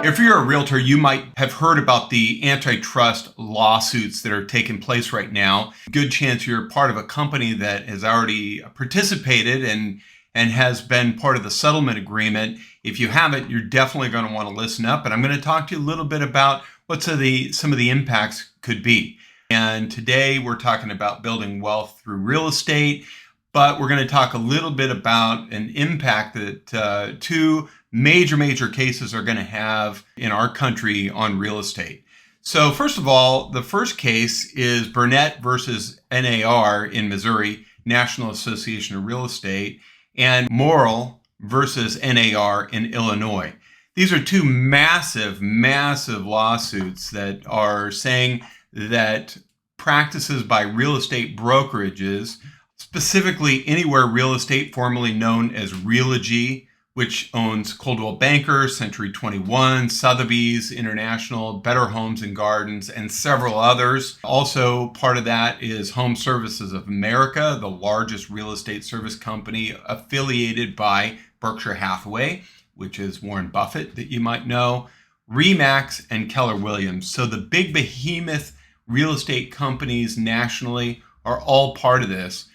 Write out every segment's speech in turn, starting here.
If you're a realtor, you might have heard about the antitrust lawsuits that are taking place right now. Good chance you're part of a company that has already participated and has been part of the settlement agreement. If you haven't, you're definitely going to want to listen up. And I'm going to talk to you a little bit about what some of the impacts could be. And today we're talking about building wealth through real estate, but we're going to talk a little bit about an impact that two major cases are going to have in our country on real estate. So first of all, the first case is Burnett versus NAR in Missouri, National Association of Real Estate, and Morrill versus NAR in Illinois. These are two massive lawsuits that are saying that practices by real estate brokerages, specifically Anywhere Real Estate, formerly known as Realogy, which owns Coldwell Banker, Century 21, Sotheby's International, Better Homes and Gardens, and several others. Also, part of that is Home Services of America, the largest real estate service company affiliated by Berkshire Hathaway, which is Warren Buffett that you might know, RE/MAX, and Keller Williams. So the big behemoth real estate companies nationally are all part of this.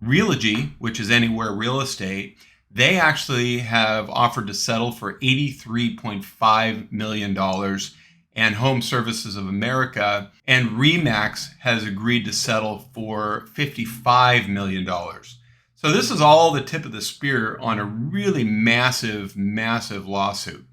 Realogy, which is Anywhere Real Estate, they actually have offered to settle for $83.5 million, and Home Services of America and RE/MAX has agreed to settle for $55 million. So this is all the tip of the spear on a really massive lawsuit.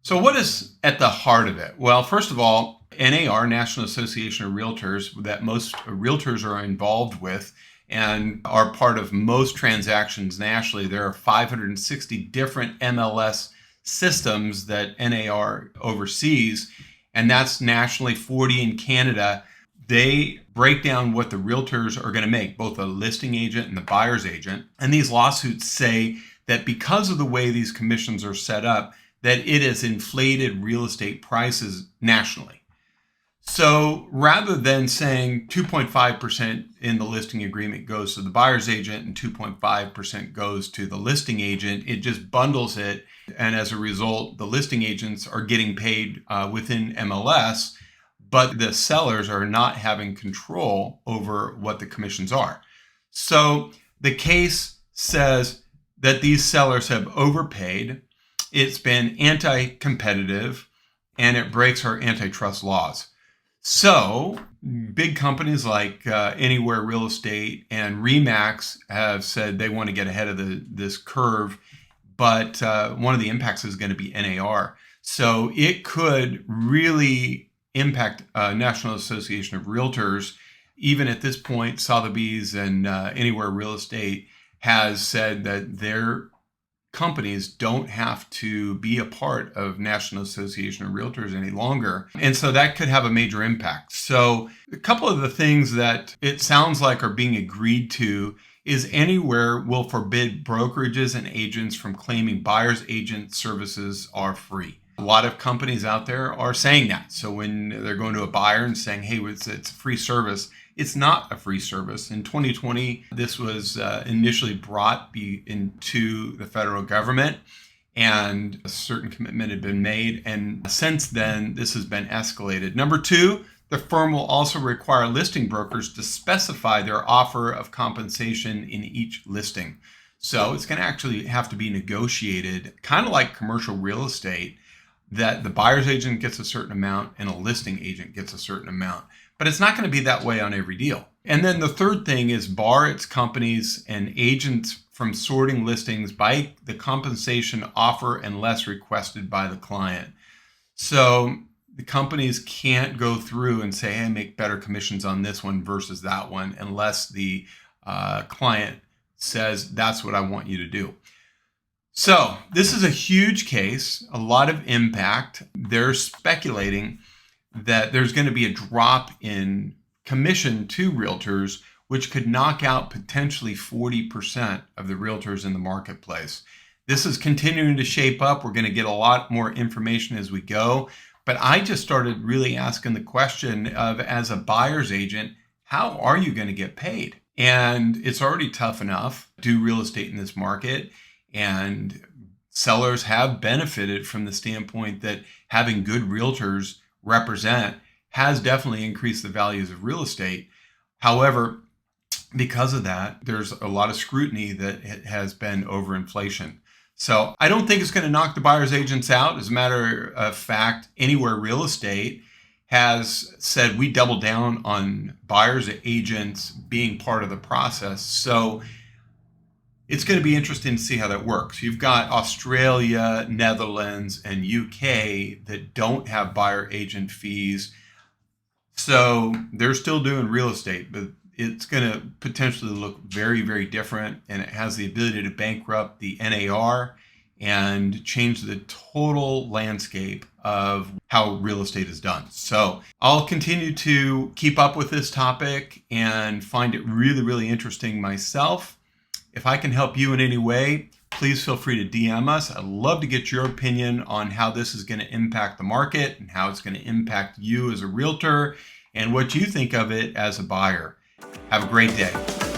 So what is at the heart of it? Well, first of all, NAR, National Association of Realtors, that most realtors are involved with, and are part of most transactions nationally. There are 560 different MLS systems that NAR oversees, and that's nationally, 40 in Canada. They break down what the realtors are going to make, both the listing agent and the buyer's agent. And these lawsuits say that because of the way these commissions are set up, that it has inflated real estate prices nationally. So rather than saying 2.5% in the listing agreement goes to the buyer's agent and 2.5% goes to the listing agent, it just bundles it. And as a result, the listing agents are getting paid within MLS, but the sellers are not having control over what the commissions are. So the case says that these sellers have overpaid, it's been anti-competitive, and it breaks our antitrust laws. So big companies like Anywhere Real Estate and RE/MAX have said they want to get ahead of this curve, but one of the impacts is going to be NAR. So it could really impact National Association of Realtors. Even at this point, Sotheby's and Anywhere Real Estate has said that their companies don't have to be a part of National Association of Realtors any longer. And so that could have a major impact. So a couple of the things that it sounds like are being agreed to is Anywhere will forbid brokerages and agents from claiming buyer's agent services are free. A lot of companies out there are saying that. So when they're going to a buyer and saying, hey, it's a free service, it's not a free service. In 2020, this was initially brought into the federal government, and a certain commitment had been made. And since then, this has been escalated. Number two, the firm will also require listing brokers to specify their offer of compensation in each listing. So it's going to actually have to be negotiated, kind of like commercial real estate, that the buyer's agent gets a certain amount and a listing agent gets a certain amount. But it's not going to be that way on every deal. And then the third thing is bar its companies and agents from sorting listings by the compensation offer unless requested by the client. So the companies can't go through and say, hey, make better commissions on this one versus that one unless the client says, that's what I want you to do. So this is a huge case, a lot of impact. They're speculating that there's going to be a drop in commission to realtors, which could knock out potentially 40% of the realtors in the marketplace. This is continuing to shape up. We're going to get a lot more information as we go. But I just started really asking the question of, as a buyer's agent, how are you going to get paid? And it's already tough enough to do real estate in this market. And sellers have benefited from the standpoint that having good realtors represent has definitely increased the values of real estate. However, because of that, there's a lot of scrutiny that has been over inflation. So I don't think it's going to knock the buyer's agents out. As a matter of fact, Anywhere Real Estate has said we double down on buyer's agents being part of the process. So it's going to be interesting to see how that works. You've got Australia, Netherlands, and UK that don't have buyer agent fees. So they're still doing real estate, but it's going to potentially look very, very different. And it has the ability to bankrupt the NAR and change the total landscape of how real estate is done. So I'll continue to keep up with this topic and find it really, really interesting myself. If I can help you in any way, please feel free to DM us. I'd love to get your opinion on how this is going to impact the market and how it's going to impact you as a realtor and what you think of it as a buyer. Have a great day.